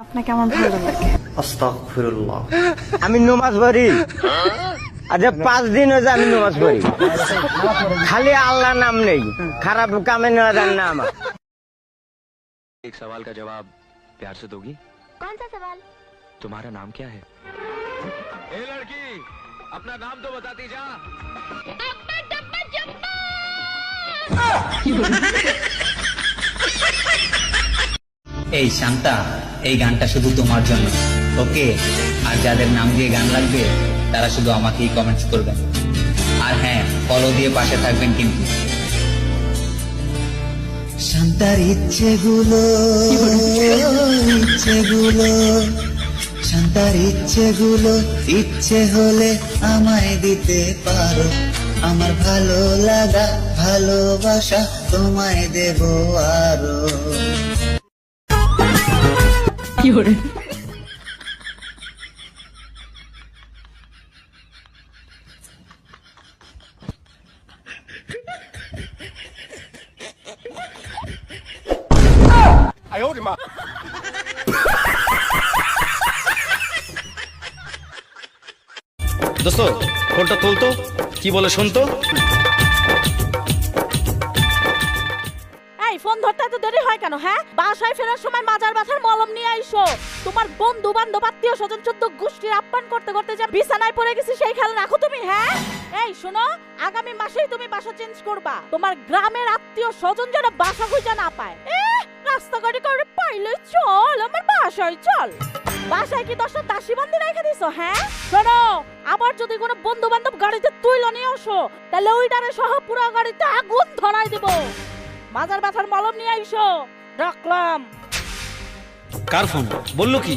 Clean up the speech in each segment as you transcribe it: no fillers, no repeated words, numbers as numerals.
আপনাকে আমার ভালো লাগে। আস্তাগফিরুল্লাহ। আমি নামাজ পড়ি। আচ্ছা 5 দিন হয়েছে আমি নামাজ পড়ি, খালি আল্লাহ নাম নেই, খারাপ কামে নেওয়া যান না আমার। एक सवाल का जवाब प्यार से दोगी? कौन सा सवाल? तुम्हारा नाम क्या है? ए लड़की, अपना नाम तो बताती जा। এই শান্তা, এই গানটা শুধু তোমার জন্য, ওকে? আর যাদের নাম দিয়ে গান লাগবে তারা শুধু আমাকেই কমেন্টস করবেন, আর হ্যাঁ, ফলো দিয়ে পাশে থাকবেন কিন্তু। শান্তার ইচ্ছেগুলো শান্তার ইচ্ছেগুলো ইচ্ছে হলে আমায় দিতে পারো, আমার ভালো লাগা ভালোবাসা তোমায় দেব আরো। দোস্ত ফোনটা তুলতো, কি বলে শুনতো। এই ফোন ধরতে এত দেরি হয় কেন? হ্যাঁ, বাসায় ফেরার সময় মাজার ব্যথার মলম নিয়ে আইসো। তোমার বন্ধু বান্ধব আত্মীয় স্বজন চোদ্দ গোষ্ঠীর আপ্যায়ন করতে করতে যা বিছানায় পড়ে গেছি সেই খেয়াল রাখো তুমি। হ্যাঁ, এই শোনো, আগামী মাসেই তুমি বাসা চেঞ্জ করবা। তোমার গ্রামের আত্মীয় স্বজন যেন বাসা খুঁজে না পায়। রাস্তাঘাটে করে পাইলে চল, আমার বাসায় চল। বাসায় কি 10টা দাসী বান্দি রেখে দিছো? হ্যাঁ শোনো, আবার যদি কোনো বন্ধু বান্ধব গাড়িতে তুইলো নিয়ে আসো, তাহলে ওইটারে সহ পুরো গাড়িতে আগুন ধরাই দেব। মাজার ব্যথার মলম নিয়ে আইসো, রাখলাম। কার ফোন? বললো কি?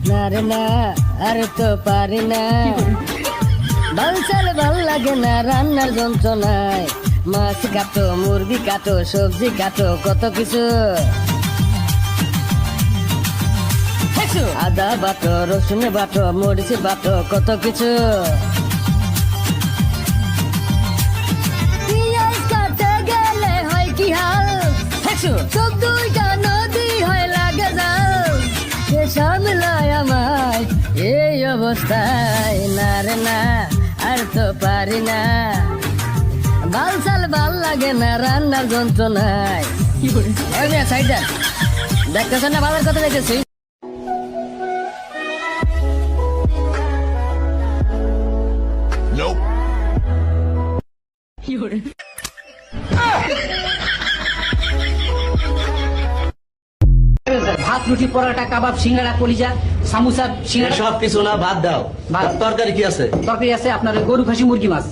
না রে না, আর তো পারি না, বালসাল ভাল লাগে না রান্নার যন্ত্রণায়। মাছ কাটো, মুরগি কাটো, সবজি কাটো, কত কিছু। আদা বাটো, রসুন বাটো, মরিচ বাটো, কত কিছু। পিঁয়াজ কাটে গেলে হয় কি হাল, সব দুইটা নদী হয় লাগে যাও। সে সামলায় আমায় এই অবস্থায়, না রে না, আর তো পারি না, বালসাল ভাল লাগে না রান্নার যন্ত্রণায়। সাইড দেখতেছেন না, বাবার কথা দেখেছি। ভাত, রুটি, পরোটা, কাবাব, সিঙ্গাড়া, কলিজা, সামোসা, সিঙ্গাড়া সব কিছু না, ভাত দাও। ভাত। তরকারি কি আছে? তরকারি আছে আপনার গরু, খাসি, মুরগি, মাছ।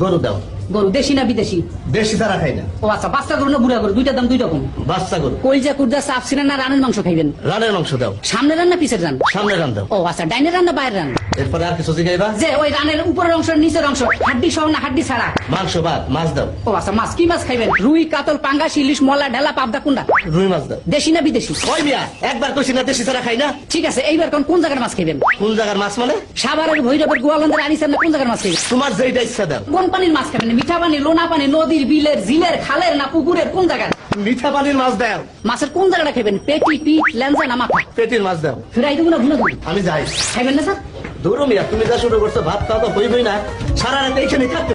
গরু দাও। গরু দেশি না বিদেশি? দেশি তারা খাই না। ও আচ্ছা, বাচ্চা গরু না বুড়া গরু? দুইটার দাম দুই রকম। বাচ্চা গরু। কলিজা, কুর্দা, চাপ সিনা না রানের মাংস খাইবেন? রানের মাংস দাও। সামনে রান না পিছের রান? সামনে রান দাও। ও আচ্ছা, ডাইনের রান না বাইরের রান? এরপরে আর কিছু জিগাইবা? যে ওই রানের উপরের অংশ নিচের অংশ, হাড্ডি সহ না হাড্ডি ছাড়া? মাংস ভাত। মাছ দাও। ও আচ্ছা, মাছ কি মাছ খাইবেন? রুই, কাতল, পাঙ্গাস, ইলিশ, মলা, ঢেলা, পাবদা, কুন্ডা? রুই মাছ দাও। দেশি না বিদেশি? ওই মিয়া, একবার কইছি না দেশি তারা খাই না। ঠিক আছে, এইবার কোন জায়গার মাছ খাইবেন? কোন জায়গার মাছ মানে? সাভারের, ভৈরবের, গোয়ালন্দের, আনিসার না কোন জায়গার মাছ খাইবেন? তোমার যেইটা ইচ্ছা দাও। কোন পানির মাছ খাবেন? মিঠা পানি, লোনা পানি, নদীর, বিলের, ঝিলের, খালের না পুকুরের? কোন জায়গার? মিঠা পানির মাছ দাও। মাছের কোন জায়গাটা খাবেন? পেটি, পিঠ, ল্যাঞ্জা না মাথা? পেটির মাছ দাও। ফিরাই দেবো না ভুলে দেবো? আমি যাই। খাইবেন না স্যার? দূর মিয়া, তুমি যা শুরু করছো, ভাত খাওয়া তো হইবই না। সারা রাত এইখানে থাকতে